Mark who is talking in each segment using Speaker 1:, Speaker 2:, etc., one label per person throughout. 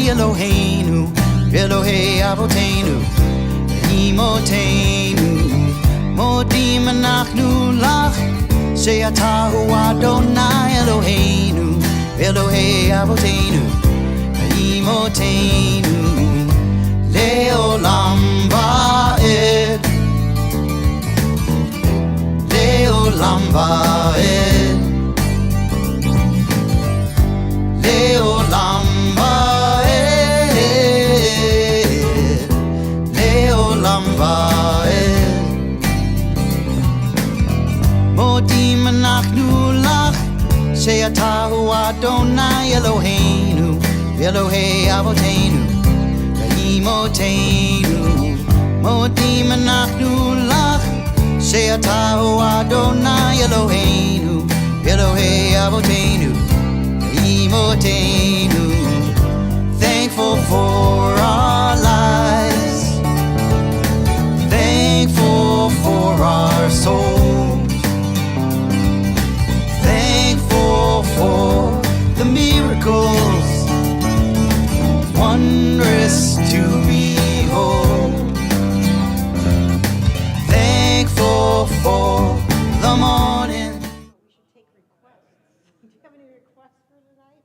Speaker 1: Adonai Eloheinu, Elohei Avotenu, Imotenu, Modim Anachnu Lach, She'ata hu Adonai Eloheinu, Elohei Avotenu, Imotenu, Leolam Va'ed, Leolam Va'ed, Leolam Va'ed, Leolam Va'ed. Modim Anachnu Lach, She'ata hu Adonai Eloheinu, Elohei Avotenu, Imotenu, Modim Anachnu Lach, She'ata hu Adonai Eloheinu, Elohei Avotenu, Imotenu. Thankful for our lives, thankful for our souls, thankful for the miracles, wondrous to behold. Thankful for the morning.
Speaker 2: We should take requests. Do you have any requests for tonight?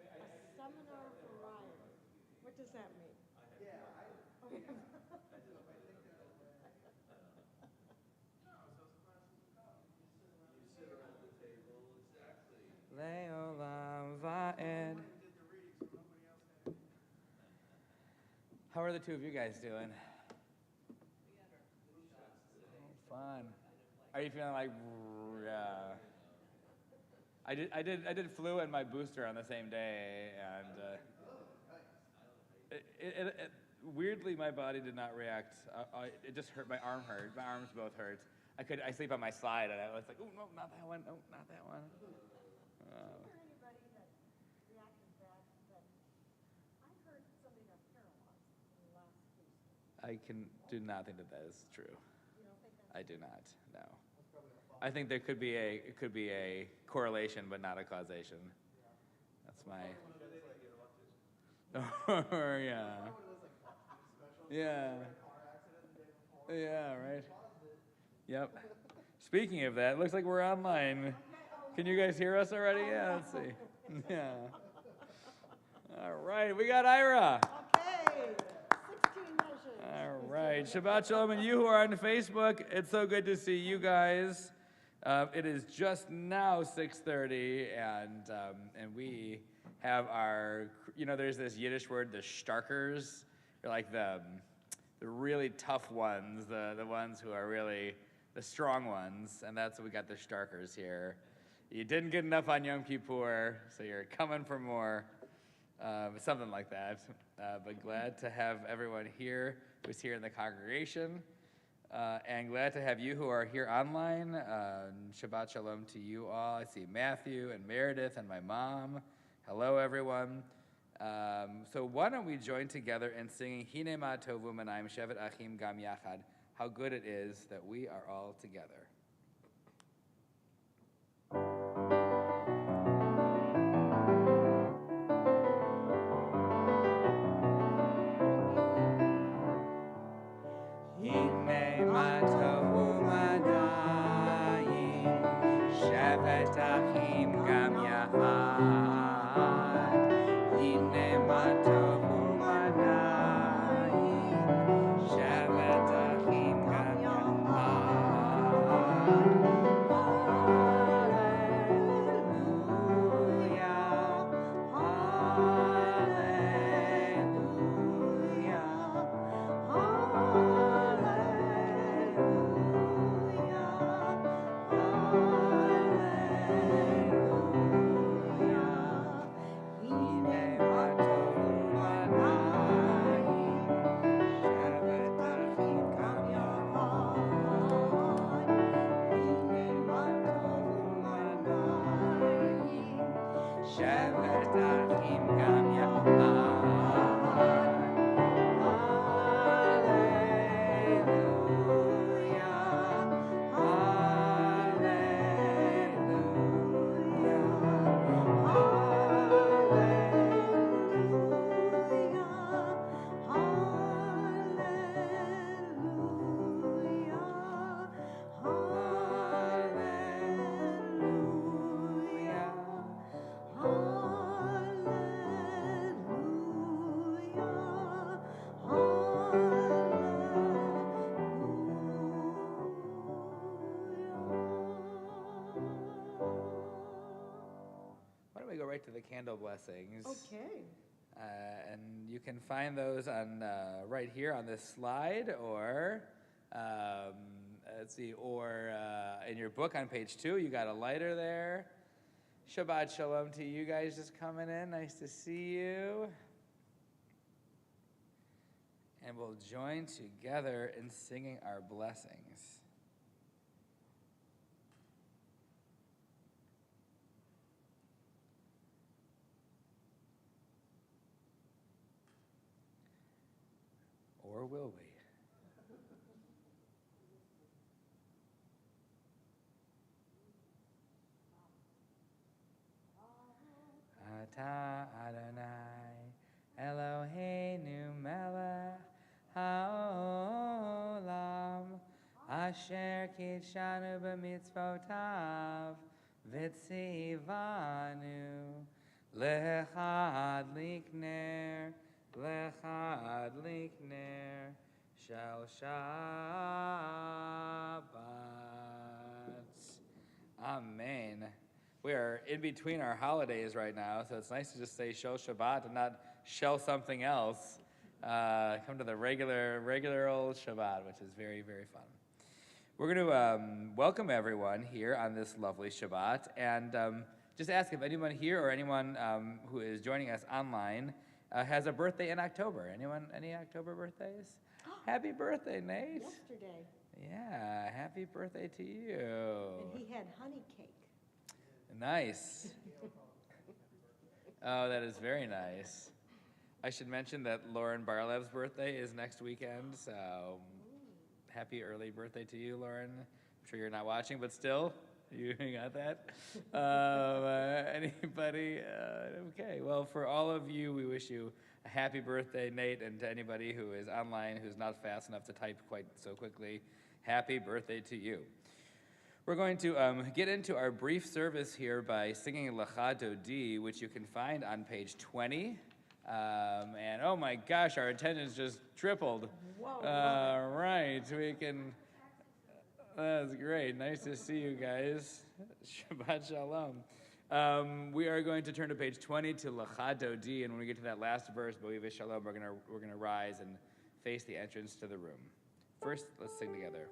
Speaker 2: A seminar variety. What does that mean?
Speaker 3: Leolam Va'ed. How are the two of you guys doing? Fun. Are you feeling like, yeah? I did flu and my booster on the same day, and weirdly my body did not react. It just hurt. My arm hurt. My arms both hurt. I sleep on my side, and I was like, oh no, not that one. No, not that one.
Speaker 2: Anybody that reacted bad, but I heard somebody got paralyzed in the last booster.
Speaker 3: I do not think that is true.
Speaker 2: You don't think that's
Speaker 3: I do not. No. I think there could be a correlation, but not a causation. That's my. Oh yeah. Yeah. Yeah. Right. Yep. Speaking of that, it looks like we're online. Can you guys hear us already? Yeah. Let's see. Yeah. All right. We got Ira.
Speaker 2: okay. 16 measures.
Speaker 3: All right, Shabbat Shalom, and you who are on Facebook, it's so good to see you guys. It is just now 6:30, and we have our, there's this Yiddish word, the starkers. They're like the really tough ones, the ones who are really the strong ones, and that's what we got, the starkers here. You didn't get enough on Yom Kippur, so you're coming for more. Something like that. But glad to have everyone here who's here in the congregation. And glad to have you who are here online. Shabbat Shalom to you all. I see Matthew and Meredith and my mom. Hello, everyone. So why don't we join together in singing Hine Ma Tovu Manayim Shevet Achim Gam Yachad. How good it is that we are all together. Shevet Achim Gam Yachad, Hine Ma Tovu Manayim, Shevet Achim Gam Hallelujah. go right to the candle blessings.
Speaker 2: Okay.
Speaker 3: And you can find those on right here on this slide, or let's see, or in your book on page 2, you got a lighter there. Shabbat Shalom to you guys just coming in. Nice to see you. And we'll join together in singing our blessings. Or will we? Ata Adonai Eloheinu melech haolam asher kitshanu b'mitzvotav v'tzivanu lechadlik ner shel Shabbat. Amen. We are in between our holidays right now, so it's nice to just say Shel Shabbat and not shell something else. Come to the regular old Shabbat, which is very, very fun. We're going to welcome everyone here on this lovely Shabbat, and just ask if anyone here or anyone who is joining us online has a birthday in October. Anyone, any October birthdays? Happy birthday, Nate.
Speaker 2: Yesterday.
Speaker 3: Yeah, happy birthday to you.
Speaker 2: And he had honey cake.
Speaker 3: Nice. Oh, that is very nice. I should mention that Lauren Barlev's birthday is next weekend, so happy early birthday to you, Lauren. I'm sure you're not watching, but still, you got that? Anybody? Okay, well, for all of you, we wish you a happy birthday, Nate, and to anybody who is online who's not fast enough to type quite so quickly, happy birthday to you. We're going to get into our brief service here by singing Lecha Dodi, which you can find on page 20. And oh my gosh, our attendance just tripled.
Speaker 2: Whoa.
Speaker 3: Right, we can, that's great. Nice to see you guys. Shabbat Shalom. We are going to turn to page 20 to Lecha Dodi, and when we get to that last verse, Bo'ivei Shalom, we're gonna rise and face the entrance to the room. First, let's sing together.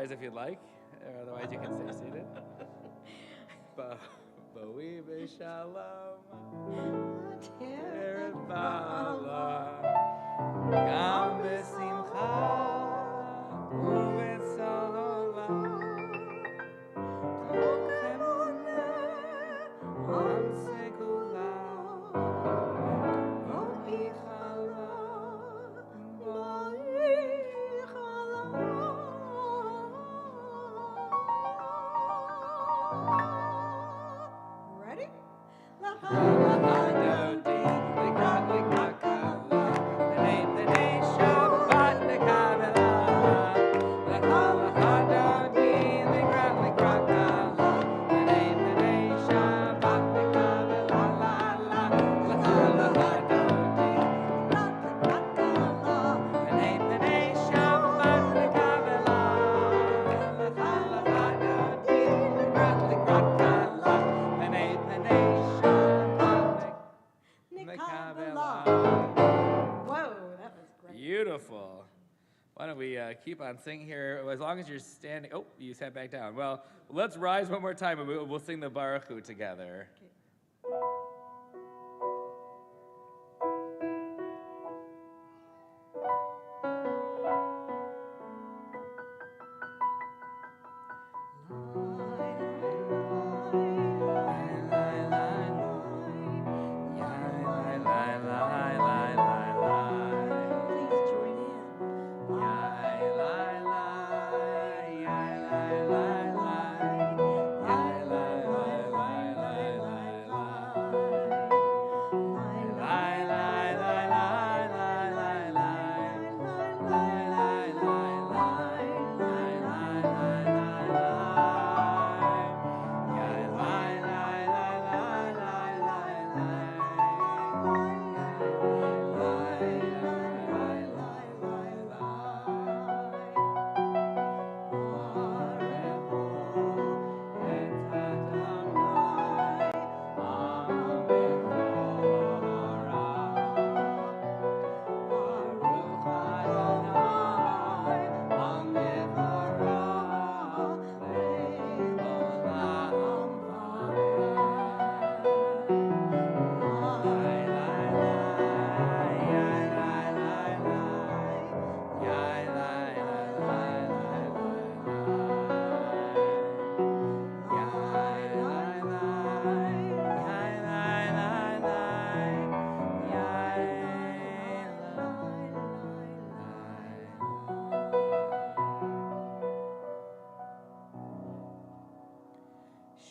Speaker 3: rise if you'd like, or otherwise you can stay seated. Boi Shalom, Erev Gam B'Simcha, U'B'Tzola, Am Segula, Boi
Speaker 2: Ready? Whoa, that was great.
Speaker 3: Beautiful. Why don't we keep on singing here? As long as you're standing. Oh, you sat back down. Well, let's rise one more time and we'll sing the Baruch Hu together.
Speaker 2: Please join in.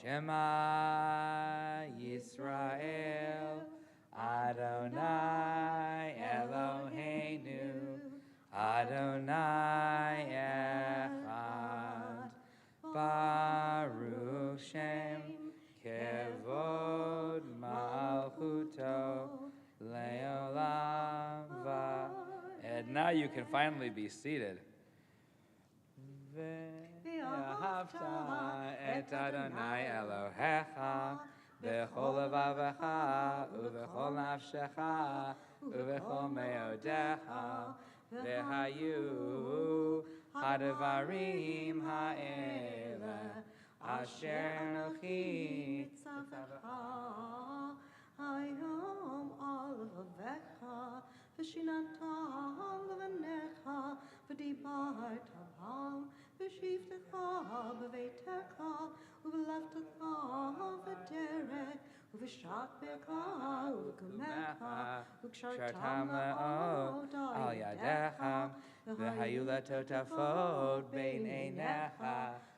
Speaker 3: Shema Yisrael, Adonai Eloheinu, Adonai Echad, Baruch Shem, Kevod Malchuto, Leolam Va. And now you can finally be seated. ואהבת את אדוני אלוהיך בכל לבבך ובכל נפשך ובכל מאודיך והיו הדברים האלה אשר אנוכי
Speaker 2: ציווך היום על לבביך ושיננתם לבניך ודיברת בם ושבתך בביתך ובלכתך בדרך ובשעתך ובקומך וקשרתם לאות על ידיך והיו לטוטפות בין עיניך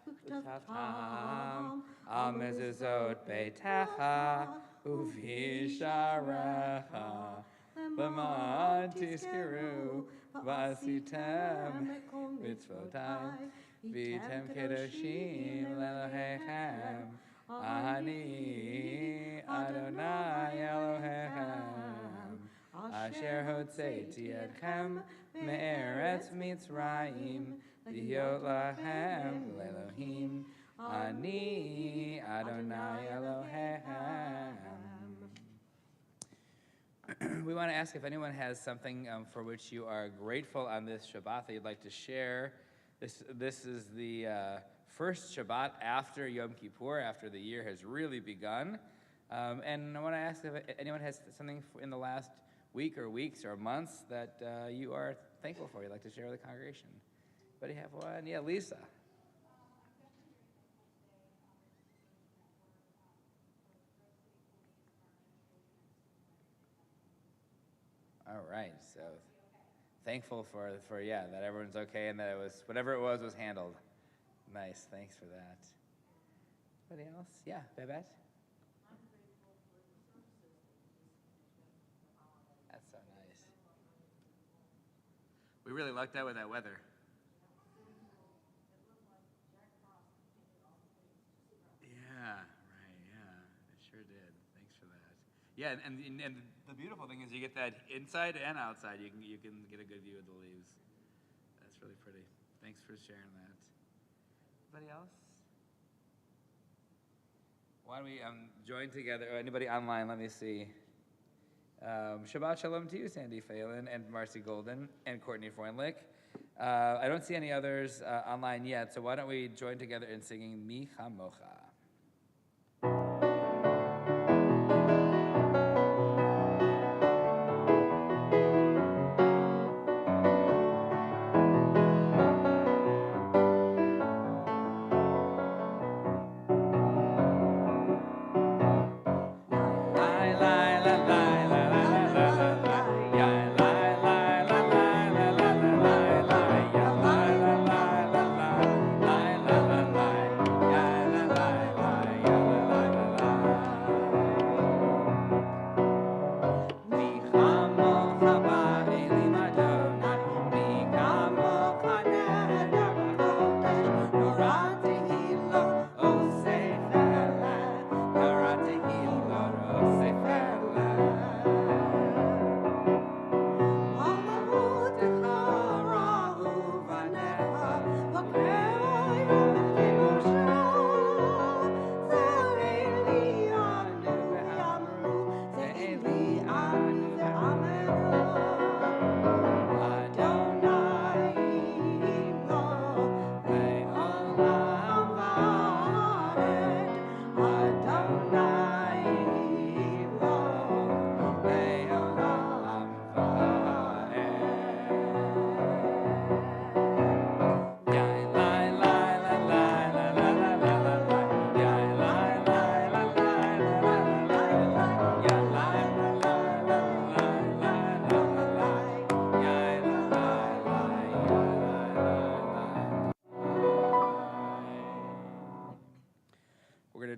Speaker 2: וכתבתם על מזוזות ביתך ובשעריך למען תזכרו ועשיתם מצוותיי והייתם קדושים לאלוהיכם אני אדוני אלוהיכם אשר הוצאתי אתכם מארץ מצרים להיות לכם לאלוהים אני אדוני אלוהיכם. We want to ask if anyone has something for which you are grateful on this Shabbat that you'd like to share
Speaker 3: This is the first Shabbat after Yom Kippur, after the year has really begun. And I want to ask if anyone has something in the last week or weeks or months that you are thankful for, you'd like to share with the congregation. Anybody have one? Yeah, Lisa. All right, so thankful for that everyone's okay and that it was, whatever it was handled. Nice, thanks for that. Anybody else? Yeah, Babette? That's so nice. We really lucked out with that weather. Yeah, right, yeah, it sure did. Thanks for that. Yeah, and the beautiful thing is you get that inside and outside. You can get a good view of the leaves. That's really pretty. Thanks for sharing that. Anybody else? Why don't we join together? Anybody online? Let me see. Shabbat Shalom to you, Sandy Phelan and Marcy Golden and Courtney Freundlich. I don't see any others online yet, so why don't we join together in singing Mi Chamocha.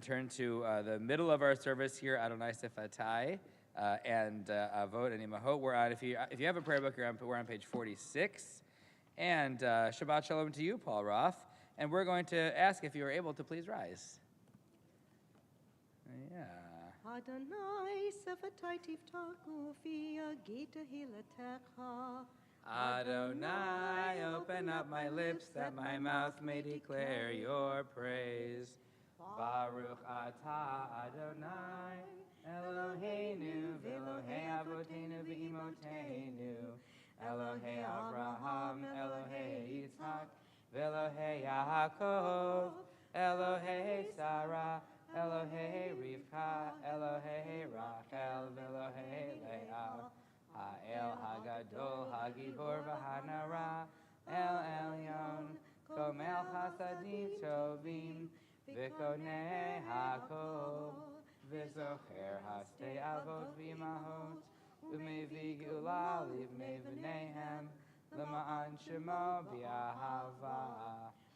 Speaker 3: Turn to the middle of our service here, Adonai Sefatai, and Avot and Imahot. We're on, if you have a prayer book, we're on page 46. And Shabbat Shalom to you, Paul Roth. And we're going to ask if you are able to please rise. Yeah.
Speaker 2: Adonai Sefatai Tiftaku Fia Gita Hilatecha.
Speaker 3: Adonai, open up my lips that my mouth may declare your praise. Baruch atah Adonai, Eloheinu v'Elohei Avotenu v'Imotenu, Elohei Avraham, Elohei Yitzhak, v'Elohei Yaakov, Elohei Sarah, Elohei Rivka, Elohei Rachel, v'Elohei Leah, Ha'el Hagadol, Hagibor v'Hanara, El Elyon, Komel Chasadim Tovim, V'konei hakol, v'zocher hastei avot v'imahot, u'mevi geula livnei v'neihem, l'ma'an shemo b'ahava,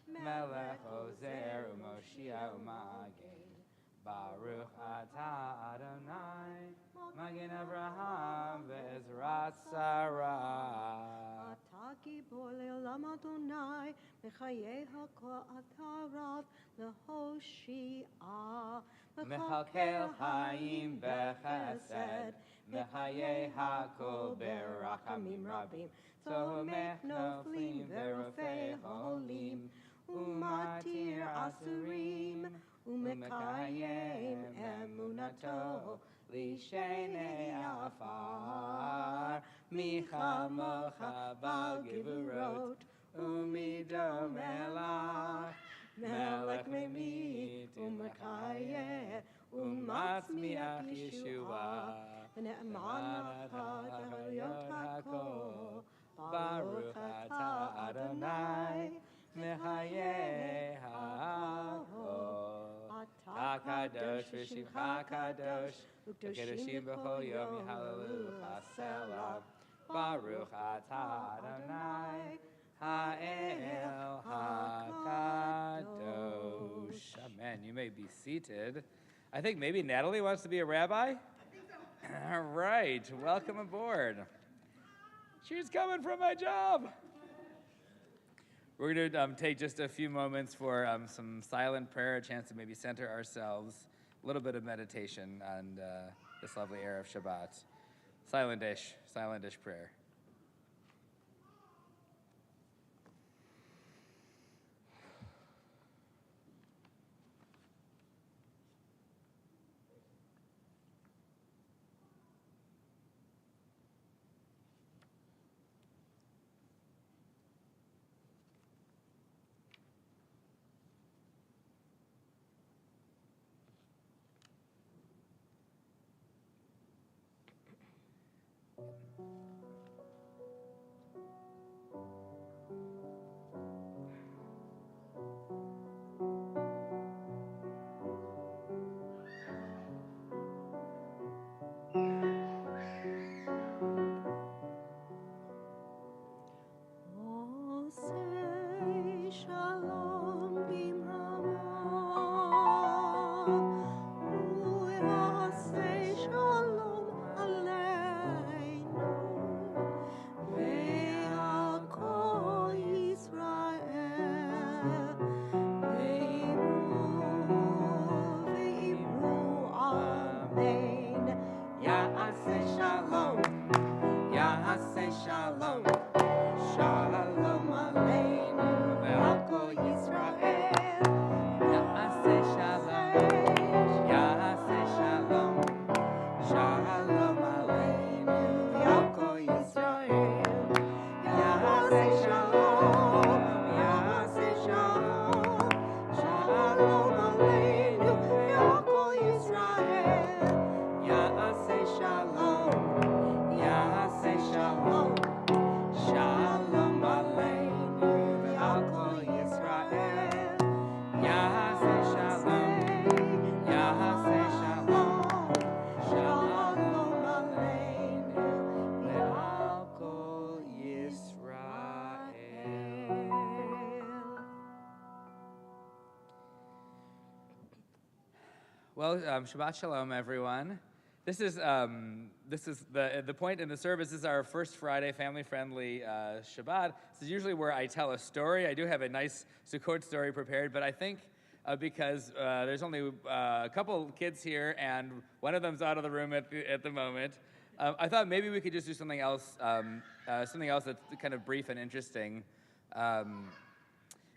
Speaker 3: melech ozer u'moshia u'magen, Baruch atah Adonai, Magen Avraham v'Ezrat Sarah.
Speaker 2: Ataki Le'olam Adonai, Mechaye HaKo'atarav, Lehoshia,
Speaker 3: Mechakel Hayim b'chesed, Mechaye HaKol b'rachamim rabim, Tzomech noflim v'rofei holim, Umatir asurim, Umekayem emunato, Lishenei afar, Michamocha bal gevurot, Umido Melach, Melech Memit, Umachayeh, Umatzmiach Yeshua,
Speaker 2: V'ne'emanach ha'yot hakol,
Speaker 3: Baruch atah Adonai, Mechayeh ha'akol. HaKadosh v'shimcha kadosh, U'kedoshim b'chol yom yihalelu ha'selah. Baruch atah Adonai, Ha'el HaKadosh. Amen. You may be seated. I think maybe Natalie wants to be a rabbi? I think so. All right. Welcome aboard. She's coming from my job. We're going to take just a few moments for some silent prayer, a chance to maybe center ourselves, a little bit of meditation on this lovely Erev Shabbat. Silent-ish prayer.
Speaker 2: Oh, say shalom bimrama. Say shalom aleinu. Ve'al kol Yisrael. Ve'imru amen. Ya'aseh shalom. Ya'aseh shalom. Shalom aleinu ve'al kol Yisrael. Ya'aseh shalom. Ya'aseh shalom. Shalom aleinu ve'al kol Yisrael. Ya'aseh shalom. Ya'aseh shalom. Shalom aleinu ve'al kol Yisrael. Ya'aseh shalom. Ya'aseh shalom. Shalom aleinu ve'al kol Yisrael. Ya'aseh shalom. Ya'aseh shalom. Shalom aleinu ve'al kol Yisrael.
Speaker 3: Well, Shabbat Shalom, everyone. This is the point in the service. This is our first Friday, family-friendly Shabbat. This is usually where I tell a story. I do have a nice Sukkot story prepared, but I think because there's only a couple kids here and one of them's out of the room at the moment, I thought maybe we could just do something else that's kind of brief and interesting. So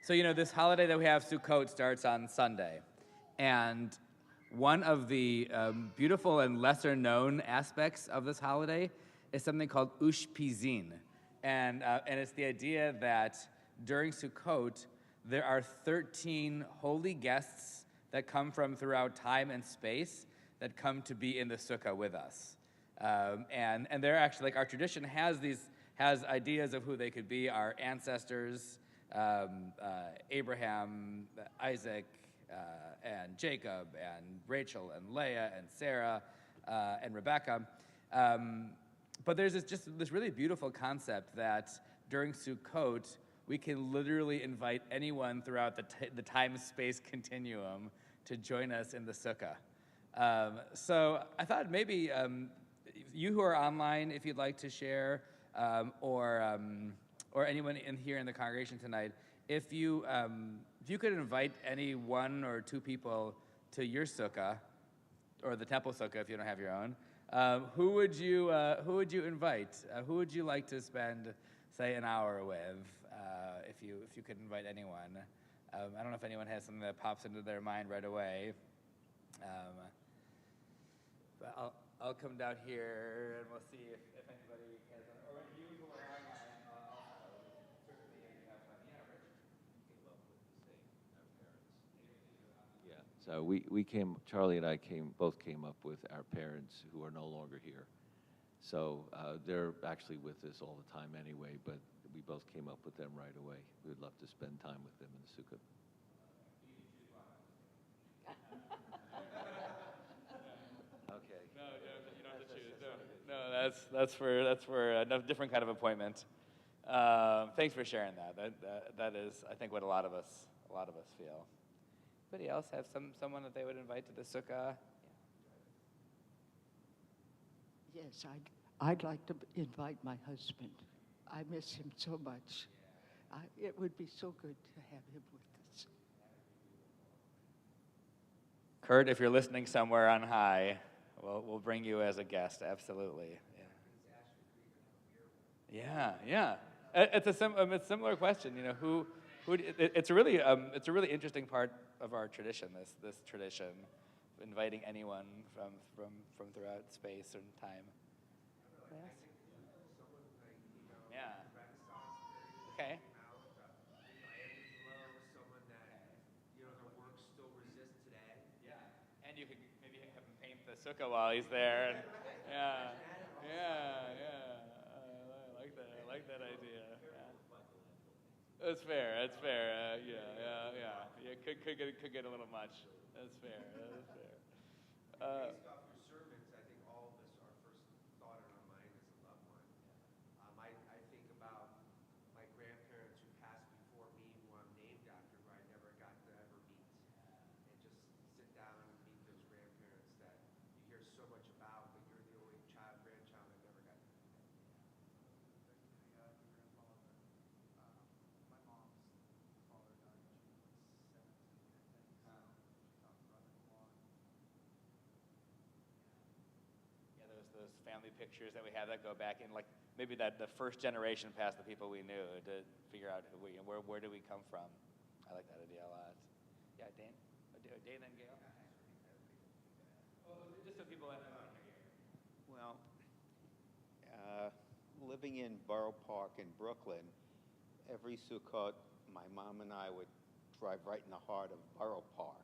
Speaker 3: this holiday that we have, Sukkot, starts on Sunday, and one of the beautiful and lesser-known aspects of this holiday is something called Ushpizin, and it's the idea that during Sukkot there are 13 holy guests that come from throughout time and space that come to be in the sukkah with us, and they're actually, like, our tradition has ideas of who they could be: our ancestors, Abraham, Isaac, and Jacob, and Rachel, and Leah, and Sarah, and Rebecca. But there's this really beautiful concept that during Sukkot, we can literally invite anyone throughout the time-space continuum to join us in the sukkah. So I thought maybe you who are online, if you'd like to share, or anyone here in the congregation tonight, if you could invite any one or two people to your sukkah, or the temple sukkah if you don't have your own, who would you invite? Who would you like to spend, say, an hour with? If you could invite anyone. I don't know if anyone has something that pops into their mind right away. But I'll come down here and we'll see if anybody has, or you who are online also. Certainly, if you have
Speaker 4: So Charlie and I both came up with our parents who are no longer here. So they're actually with us all the time anyway, but we both came up with them right away. We would love to spend time with them in the sukkah. Okay.
Speaker 3: No, you don't have to choose. No, that's for a different kind of appointment. Thanks for sharing that. That is, I think, what a lot of us feel. Anybody else have someone that they would invite to the sukkah?
Speaker 5: Yes, I'd like to invite my husband. I miss him so much. It would be so good to have him with us.
Speaker 3: Kurt, if you're listening somewhere on high, we'll bring you as a guest. Absolutely. Yeah. It's a similar question. You know, who it's a really interesting part of our tradition. This tradition, of inviting anyone from throughout space and time. Yes. Yeah. Okay. Yeah. And you could maybe have him paint the sukkah while he's there. And, yeah. I like that idea. Yeah. That's fair. Yeah. Could get a little much. That's fair.
Speaker 6: Based off your sermons, I think all of us, our first thought in our mind is a loved one. I think about my grandparents who passed before me, who I'm named after, who I never got to ever meet. And just sit down and meet those grandparents that you hear so much about, but you're the only grandchild I never got to meet.
Speaker 3: Yeah, those family pictures that we have that go back in, like maybe that the first generation past the people we knew to figure out where do we come from. I like that idea a lot. Yeah, Dane? Dane and Gail? Just so people have an idea.
Speaker 7: Well, living in Borough Park in Brooklyn, every Sukkot, my mom and I would drive right in the heart of Borough Park.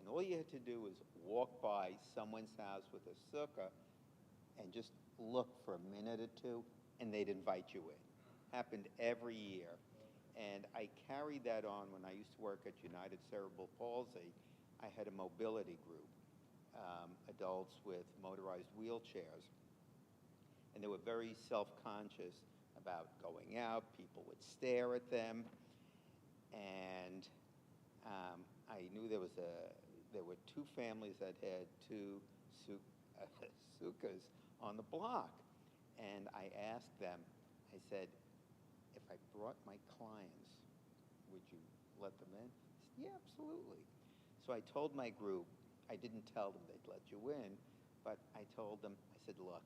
Speaker 7: And all you had to do was walk by someone's house with a sukkah and just look for a minute or two, and they'd invite you in. Happened every year. And I carried that on when I used to work at United Cerebral Palsy. I had a mobility group, adults with motorized wheelchairs. And they were very self-conscious about going out. People would stare at them. And I knew there were two families that had two sukkahs on the block. And I asked them, I said, if I brought my clients, would you let them in? They said, yeah, absolutely. So I told my group, I didn't tell them they'd let you in, but I told them, I said, look,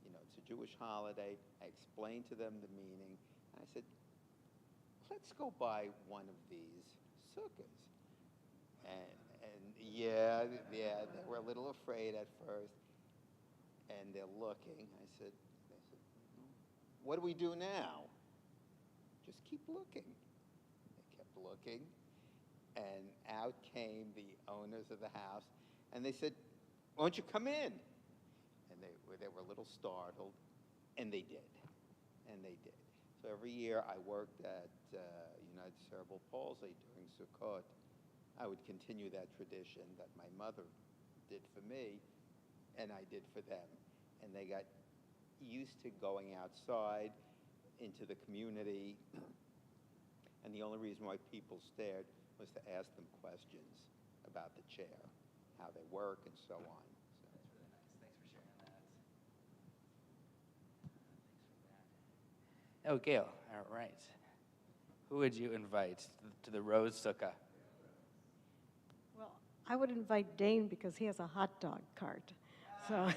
Speaker 7: it's a Jewish holiday. I explained to them the meaning. I said, let's go buy one of these sukkahs. And yeah, they were a little afraid at first. And they're looking. They said, what do we do now? Just keep looking. They kept looking. And out came the owners of the house. And they said, won't you come in? And they were a little startled. And they did. So every year I worked at United Cerebral Palsy during Sukkot. I would continue that tradition that my mother did for me and I did for them. And they got used to going outside into the community. And the only reason why people stared was to ask them questions about the chair, how they work, and so on.
Speaker 3: That's really nice. Thanks for sharing that. Thanks for that. Oh, Gail. All right. Who would you invite to the Rose Sukkah?
Speaker 2: Well, I would invite Dane because he has a hot dog cart. So,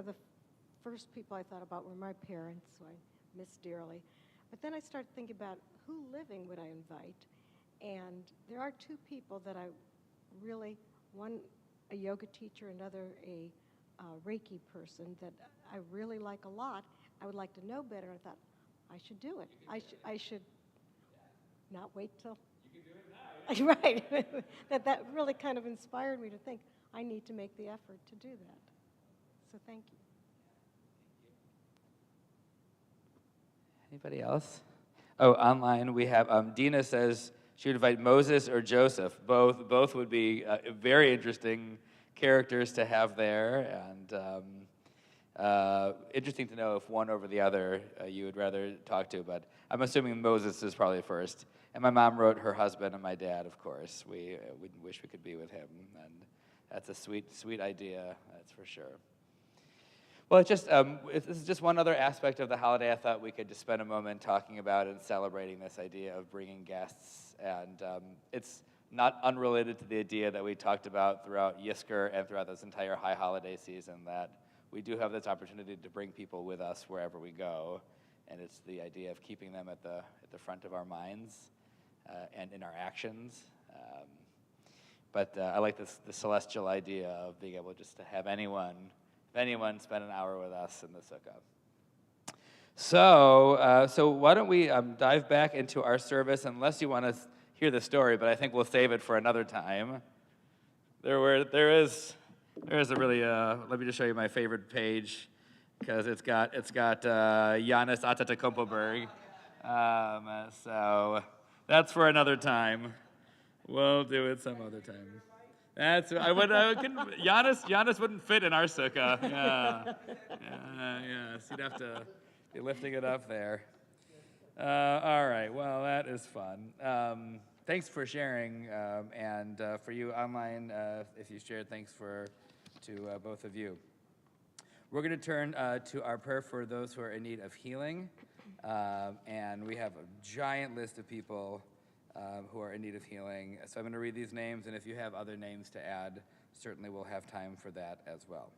Speaker 2: the first people I thought about were my parents, who I miss dearly. But then I started thinking about who living would I invite. And there are two people that I really, one a yoga teacher, another a Reiki person that I really like a lot. I would like to know better. I thought, I should do it. I should not wait till. You can do it now. Right. that really kind of inspired me to think I need to make the effort to do that. So thank you.
Speaker 3: Anybody else? Oh, online we have Dina says she would invite Moses or Joseph. Both would be very interesting characters to have there, and interesting to know if one over the other you would rather talk to. But I'm assuming Moses is probably first. And my mom wrote her husband and my dad, of course. We wish we could be with him, and that's a sweet idea. That's for sure. Well, it's just this is just one other aspect of the holiday I thought we could just spend a moment talking about and celebrating this idea of bringing guests. And it's not unrelated to the idea that we talked about throughout Yisker and throughout this entire high holiday season, that we do have this opportunity to bring people with us wherever we go. And it's the idea of keeping them at the front of our minds and in our actions. But I like the celestial idea of being able just to have anyone spend an hour with us in the sukkah. So why don't we dive back into our service, unless you want to hear the story, but I think we'll save it for another time. There is a really, let me just show you my favorite page, because it's got Giannis Antetokounmpo. So that's for another time. We'll do it some other time. Giannis wouldn't fit in our sukkah. Yes, you'd have to be lifting it up there. All right, well, that is fun. Thanks for sharing, and for you online, if you shared, thanks to both of you. We're going to turn to our prayer for those who are in need of healing, and we have a giant list of people who are in need of healing. So I'm going to read these names, and if you have other names to add, certainly we'll have time for that as well.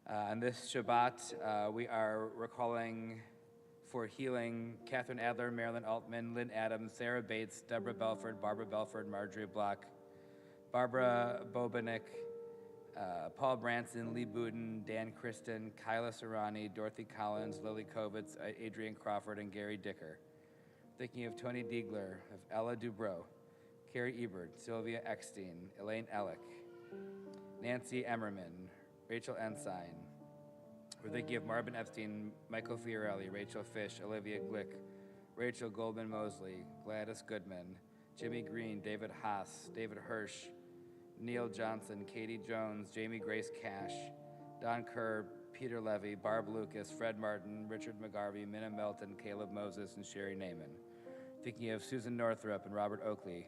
Speaker 3: On this Shabbat, we are recalling for healing Catherine Adler, Marilyn Altman, Lynn Adams, Sarah Bates, Deborah Belford, Barbara Belford, Marjorie Block, Barbara Bobanek, Paul Branson, Lee Buden, Dan Kristen, Kyla Serrani, Dorothy Collins, Lily Kovitz, Adrian Crawford, and Gary Dicker. Thinking of Tony Diegler, of Ella Dubrow, Carrie Ebert, Sylvia Eckstein, Elaine Ellick, Nancy Emmerman, Rachel Ensign. We're thinking of Marvin Epstein, Michael Fiorelli, Rachel Fish, Olivia Glick, Rachel Goldman Mosley, Gladys Goodman, Jimmy Green, David Haas, David Hirsch, Neil Johnson, Katie Jones, Jamie Grace Cash, Don Kerr, Peter Levy, Barb Lucas, Fred Martin, Richard McGarvey, Minna Melton, Caleb Moses, and Sherry Naiman. Thinking of Susan Northrup and Robert Oakley,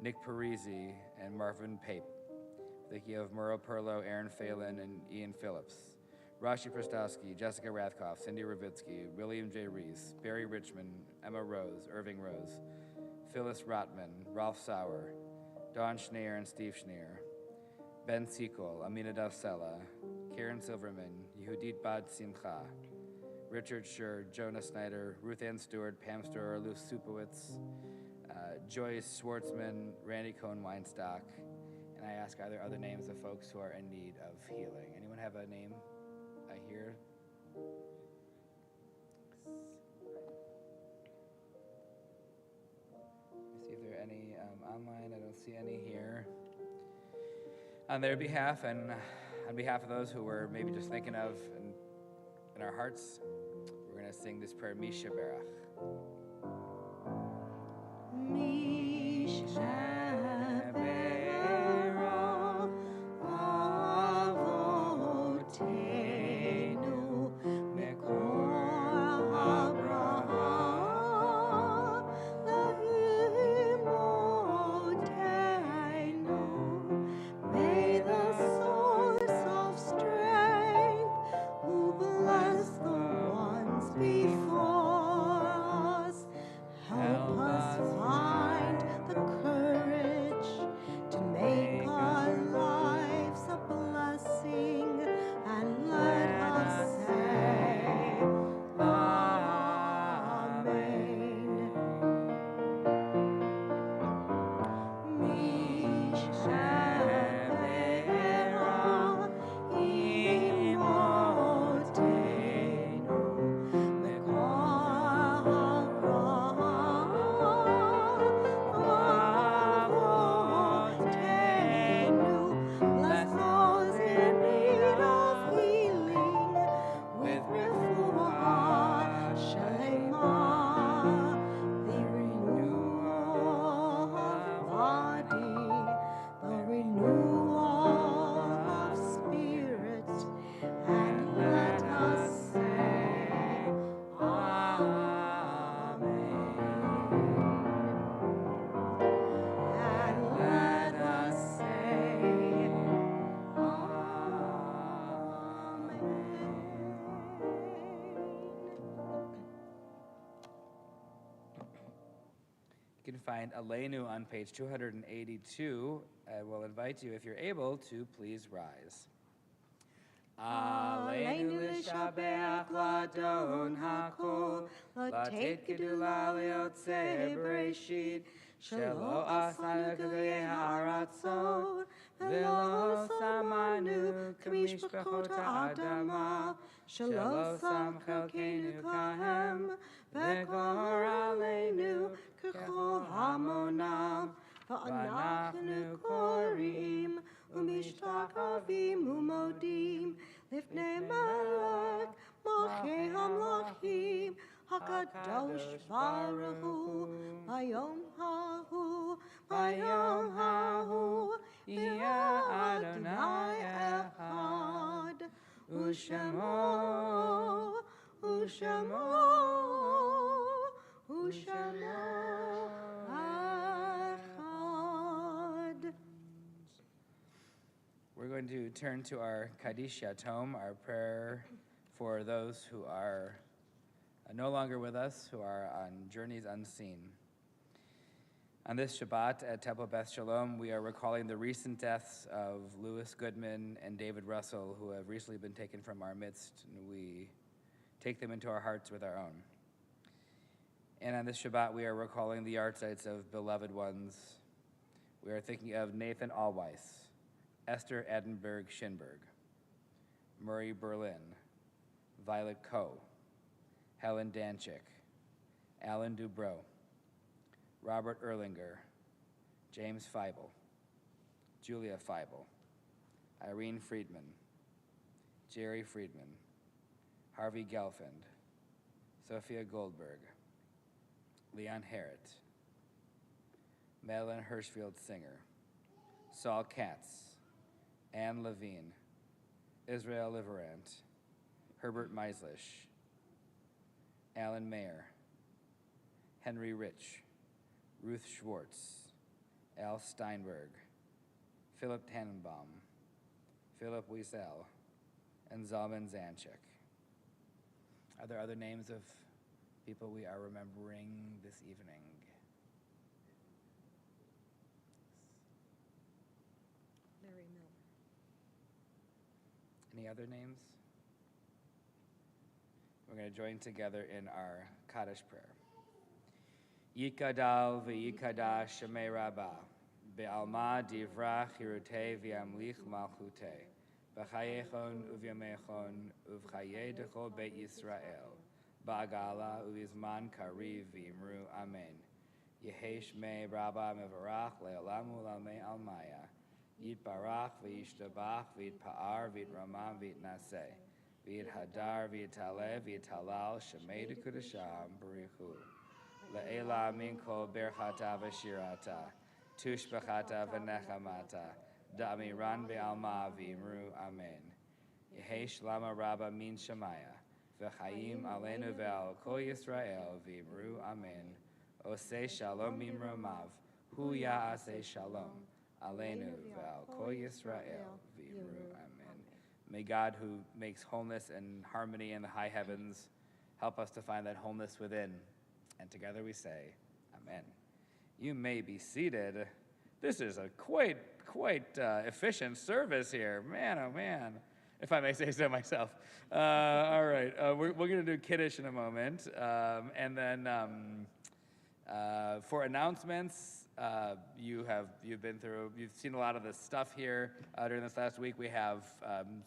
Speaker 3: Nick Parisi, and Marvin Pape. Thinking of Murrow Perlow, Aaron Phelan, and Ian Phillips. Rashi Prostowski, Jessica Rathkoff, Cindy Ravitsky, William J. Reese, Barry Richmond, Emma Rose, Irving Rose, Phyllis Rotman, Ralph Sauer, Dawn Schneer and Steve Schneer, Ben Sequel, Amina Davsela, Karen Silverman, Yehudit Bad Simcha, Richard Schur, Jonah Snyder, Ruth Ann Stewart, Pam Storer, Lou Supowitz, Joyce Schwartzman, Randy Cohn-Weinstock, and I ask, are there other names of folks who are in need of healing? Anyone have a name I hear? Let me see if there are any online. I don't see any here. On their behalf and on behalf of those who we're maybe just thinking of in our hearts, we're going to sing this prayer, Misha Berach.
Speaker 1: Help us find the courage
Speaker 3: can find Aleinu on page 282. I will invite you, if you're able, to please rise. Aleinu l'shabeach l'adon hakol, l'tet gedula le'otzeh bereshit, shelo asanu k'goyei ha'aratzot, v'lo samanu k'mishpachot ha'adama, shelo sam chelkeinu kahem, v'gor aleinu k'chol hamonam, v'anachnu korim, umishtachavim umodim, lifnei melech, malchei hamlachim, hakadosh baruch hu, bayom hahu, yeh Adonai echad, u'shemo, echad. We're going to turn to our Kaddish Yatom, our prayer for those who are no longer with us, who are on journeys unseen. On this Shabbat at Temple Beth Shalom, we are recalling the recent deaths of Louis Goodman and David Russell, who have recently been taken from our midst, and we take them into our hearts with our own. And on this Shabbat, we are recalling the yahrzeits of beloved ones. We are thinking of Nathan Allweiss, Esther Edinburgh Schinberg, Murray Berlin, Violet Coe, Helen Danchik, Alan Dubrow, Robert Erlinger, James Feibel, Julia Feibel, Irene Friedman, Jerry Friedman, Harvey Gelfand, Sophia Goldberg, Leon Herritt, Madeline Hirschfield Singer, Saul Katz, Anne Levine, Israel Liverant, Herbert Meislish, Alan Mayer, Henry Rich, Ruth Schwartz, Al Steinberg, Philip Tannenbaum, Philip Wiesel, and Zalman Zanchik. Are there other names of people we are remembering this evening?
Speaker 2: Larry Miller.
Speaker 3: Any other names? We're going to join together in our Kaddish prayer. Yikadal v'yikadash shemei Rabbah, be'alma divrach hirutei v'yamlich malchutei, b'chayechon u'v'yamechon u'v'chayei dechol beit Yisrael, ba'agala u'v'zman kariv v'yimru amen. Yehesh shmei Rabbah mevarach le'olam u'lamei almaya, yitbarach v'yishtabach v'yitpa'ar v'yitramam v'yitnaseh, v'yithadar v'yitaleh v'yitalal shemei dekudasham b'richu. Le'ela min kol berchata v'shirata, tushbachata v'nechamata, da'amiran be'alma v'imru amen. Yehesh lama rabba min shamaya, v'chayim aleinu ve'al kol Yisrael v'imru amen. Oseh shalom mimromav, hu ya'aseh shalom, aleinu ve'al kol Yisrael v'imru amen. May God, who makes wholeness and harmony in the high heavens, help us to find that wholeness within. And together we say, amen. You may be seated. This is a quite efficient service here. Man, oh man, if I may say so myself. All right, we're going to do Kiddush in a moment. And then for announcements, you've seen a lot of the stuff here during this last week. We have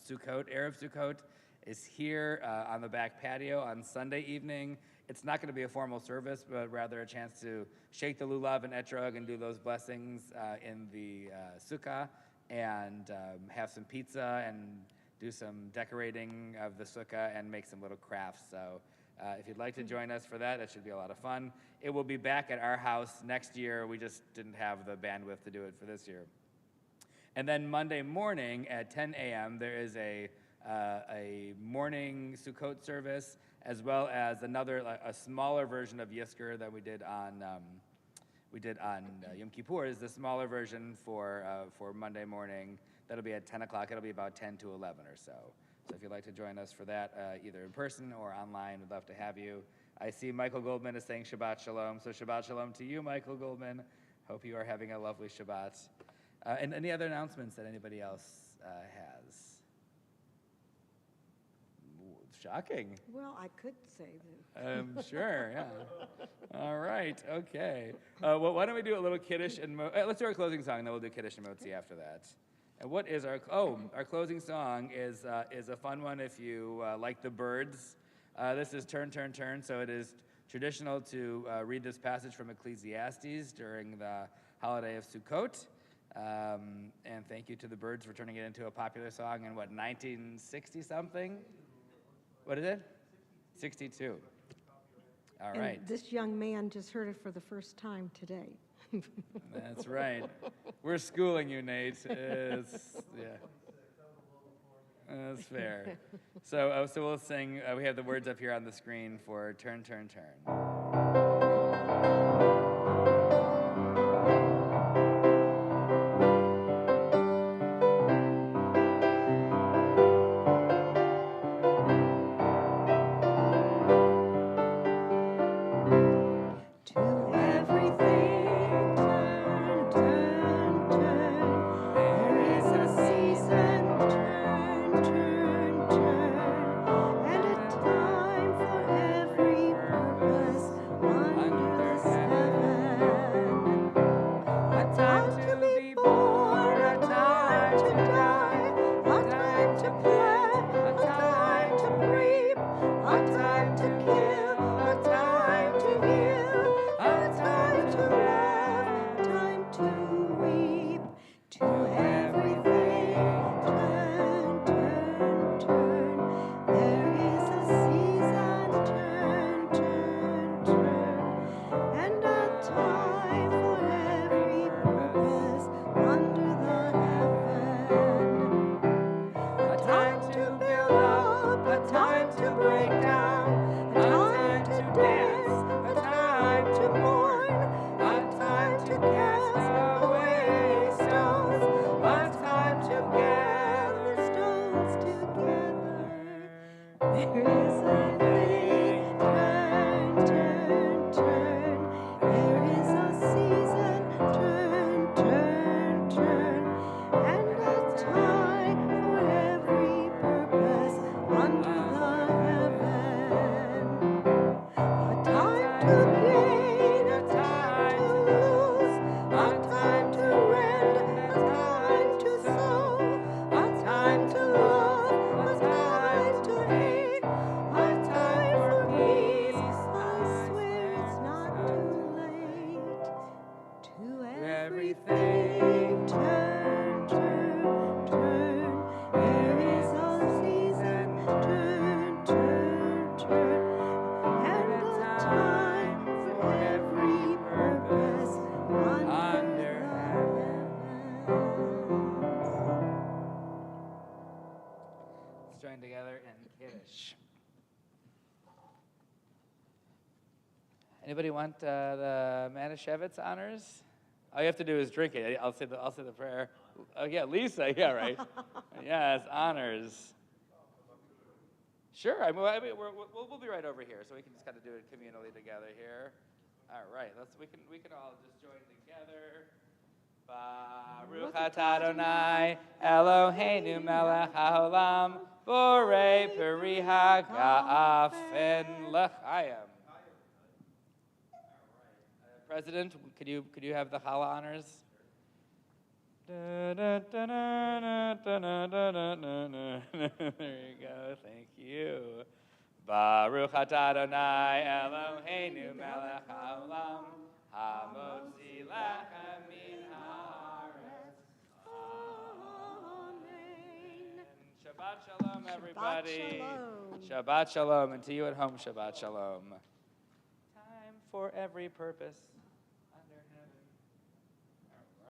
Speaker 3: Sukkot, Erev Sukkot is here on the back patio on Sunday evening. It's not going to be a formal service, but rather a chance to shake the lulav and etrog and do those blessings in the sukkah, and have some pizza and do some decorating of the sukkah and make some little crafts. So if you'd like to join us for that, that should be a lot of fun. It will be back at our house next year. We just didn't have the bandwidth to do it for this year. And then Monday morning at 10 a.m., there is a morning Sukkot service, as well as a smaller version of Yizkor that we did on Yom Kippur. Is the smaller version for Monday morning. That'll be at 10 o'clock. It'll be about 10 to 11 or so. So if you'd like to join us for that, either in person or online, we'd love to have you. I see Michael Goldman is saying Shabbat Shalom. So Shabbat Shalom to you, Michael Goldman. Hope you are having a lovely Shabbat. And any other announcements that anybody else has? Ooh, shocking.
Speaker 2: Well, I could say that.
Speaker 3: Sure, yeah. All right, okay. Well, why don't we do a little Kiddush and let's do our closing song, then we'll do Kiddush and Motzi after that. And what is our closing song is a fun one if you like the Birds. This is Turn, Turn, Turn, so it is traditional to read this passage from Ecclesiastes during the holiday of Sukkot. And thank you to the Birds for turning it into a popular song in, 1960-something? What is it? 62. All right.
Speaker 2: And this young man just heard it for the first time today.
Speaker 3: That's right. We're schooling you, Nate. Yeah. That's fair. So we'll sing. We have the words up here on the screen for Turn, Turn, Turn. Join together in Kiddush. Anybody want the Manischewitz honors? All you have to do is drink it. I'll say the prayer. Oh yeah, Lisa. Yeah, right. Yes, honors. Sure. We'll be right over here, so we can just kind of do it communally together here. All right. We can all just join together. Baruch atah Adonai Eloheinu melech haolam borei peri haga'afen l'chaim. President, could you have the challah honors? There you go. Thank you. Baruch atah Adonai Eloheinu melech haolam hamotzi lechem min haaretz. Amen. Shabbat shalom, everybody. Shabbat shalom, and to you at home, Shabbat shalom. Time for every purpose.